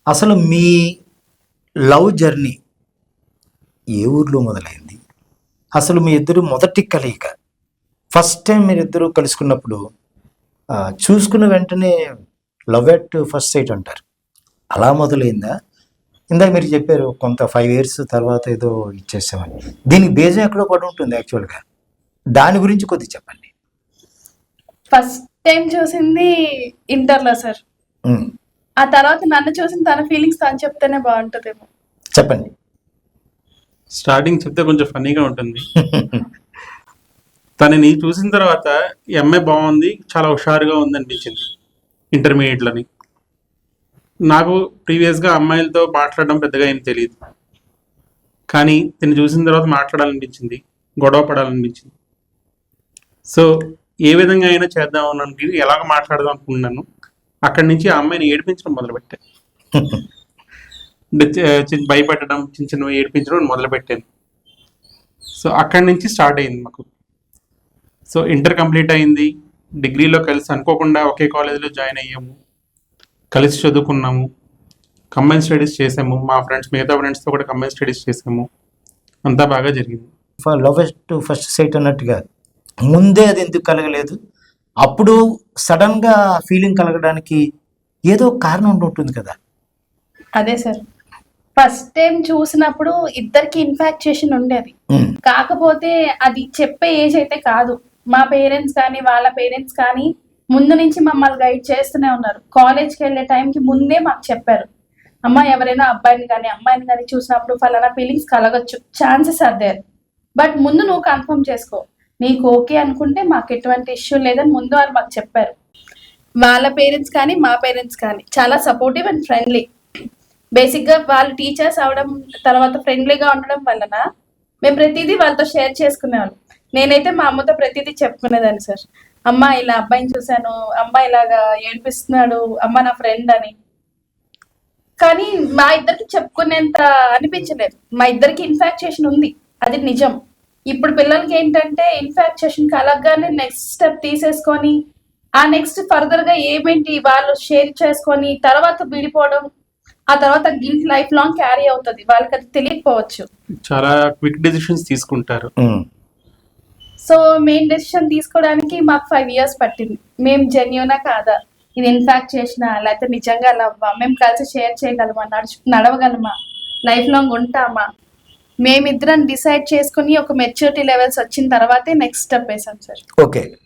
అసలు మీ love journey ఏ ఊర్లో మొదలైంది? అసలు మీ ఇద్దరు మొదటి కలయిక ఫస్ట్ టైం మీరిద్దరూ కలుసుకున్నప్పుడు చూసుకున్న వెంటనే లవ్ ఎట్ ఫస్ట్ సైట్ అంటారు, అలా మొదలైందా? ఇందాక మీరు చెప్పారు కొంత 5 years తర్వాత ఏదో ఇచ్చేసామని. దీనికి బేజం ఎక్కడో పడి ఉంటుంది యాక్చువల్గా. దాని గురించి కొద్దిగా చెప్పండి. ఫస్ట్ టైం చూసింది ఇంటర్లో సార్. ఆ తర్వాత నన్ను చూసిన తన ఫీలింగ్స్ తను చెప్తేనే బాగుంటుందేమో. చెప్పండి. స్టార్టింగ్ చెప్తే కొంచెం ఫన్నీగా ఉంటుంది. తనని చూసిన తర్వాత ఈ అమ్మాయి బాగుంది, చాలా హుషారుగా ఉంది అనిపించింది ఇంటర్మీడియట్లని. నాకు ప్రీవియస్గా అమ్మాయిలతో మాట్లాడడం పెద్దగా ఏం తెలియదు, కానీ తిని చూసిన తర్వాత మాట్లాడాలనిపించింది, గొడవ పడాలనిపించింది. సో ఏ విధంగా అయినా చేద్దాం అని ఎలాగ మాట్లాడదాం అనుకున్నాను. అక్కడి నుంచి ఆ అమ్మాయిని ఏడిపించడం మొదలుపెట్టాను. భయపెట్టడం, చిన్న చిన్నవి ఏడిపించడం మొదలుపెట్టాను. సో అక్కడి నుంచి స్టార్ట్ అయింది మాకు. సో ఇంటర్ కంప్లీట్ అయింది, డిగ్రీలో కలిసి అనుకోకుండా ఒకే కాలేజీలో జాయిన్ అయ్యాము, కలిసి చదువుకున్నాము, కంబైన్ స్టడీస్ చేసాము. మా మిగతా ఫ్రెండ్స్తో కూడా కంబైన్ స్టడీస్ చేసాము. అంతా బాగా జరిగింది. లవ్ ఎట్ ఫస్ట్ సైట్ అన్నట్టుగా ముందే అది ఎందుకు కలగలేదు? అప్పుడు సడన్గా ఫీలింగ్ కలగడానికి ఏదో కారణం ఉంటుంది కదా. అదే సార్, ఫస్ట్ టైం చూసినప్పుడు ఇద్దరికి ఇన్ఫాక్చుయేషన్ ఉండేది. కాకపోతే అది చెప్పే ఏజ్ అయితే కాదు. మా పేరెంట్స్ కానీ వాళ్ళ పేరెంట్స్ కానీ ముందు నుంచి మమ్మల్ని గైడ్ చేస్తూనే ఉన్నారు. కాలేజ్కి వెళ్ళే టైంకి ముందే మాకు చెప్పారు, అమ్మ ఎవరైనా అబ్బాయిని కానీ అమ్మాయిని కానీ చూసినప్పుడు ఫలానా ఫీలింగ్స్ కలగచ్చు, ఛాన్సెస్ ఆర్ దేర్, బట్ ముందు నువ్వు కన్ఫర్మ్ చేసుకో, నీకు ఓకే అనుకుంటే మాకు ఎటువంటి ఇష్యూ లేదని ముందు వారు మాకు చెప్పారు. వాళ్ళ పేరెంట్స్ కానీ మా పేరెంట్స్ కానీ చాలా సపోర్టివ్ అండ్ ఫ్రెండ్లీ. బేసిక్గా వాళ్ళు టీచర్స్ అవడం, తర్వాత ఫ్రెండ్లీగా ఉండడం వలన మేము ప్రతిదీ వాళ్ళతో షేర్ చేసుకునేవాళ్ళం. నేనైతే మా అమ్మతో ప్రతిదీ చెప్పుకునేదాన్ని సార్, అమ్మ ఇలా అబ్బాయిని చూశాను, అమ్మాయి ఇలాగా ఏడిపిస్తున్నాడు, అమ్మ నా ఫ్రెండ్ అని. కానీ మా ఇద్దరికి చెప్పుకునేంత అనిపించలేదు. మా ఇద్దరికి ఇన్ఫాక్చుయేషన్ ఉంది, అది నిజం. ఇప్పుడు పిల్లలకి ఏంటంటే ఇన్ఫాక్చుయేషన్ కలగగానే నెక్స్ట్ స్టెప్ తీసేసుకొని ఆ నెక్స్ట్ ఫర్దర్గా ఏమేంటి వాళ్ళు షేర్ చేసుకొని తర్వాత విడిపోవడం, ఆ తర్వాత గిల్ట్ లైఫ్ లాంగ్ క్యారీ అవుతుంది. వాళ్ళకి అది తెలియకపోవచ్చు, చాలా క్విక్ డెసిషన్స్ తీసుకుంటారు. సో మెయిన్ డెసిషన్ తీసుకోవడానికి మాకు 5 years పట్టింది. మేము జెన్యూనా కాదా, ఇది ఇన్ఫాక్ట్ చేసినా లేకపోతే నిజంగా లవ్వా, మేము కలిసి షేర్ చేయగలమా, నడవగలమా, లైఫ్ లాంగ్ ఉంటామా, మేమిద్దరం డిసైడ్ చేసుకుని ఒక మెచ్యూరిటీ లెవెల్స్ వచ్చిన తర్వాతే నెక్స్ట్ స్టెప్ వేసాం సార్. ఓకే.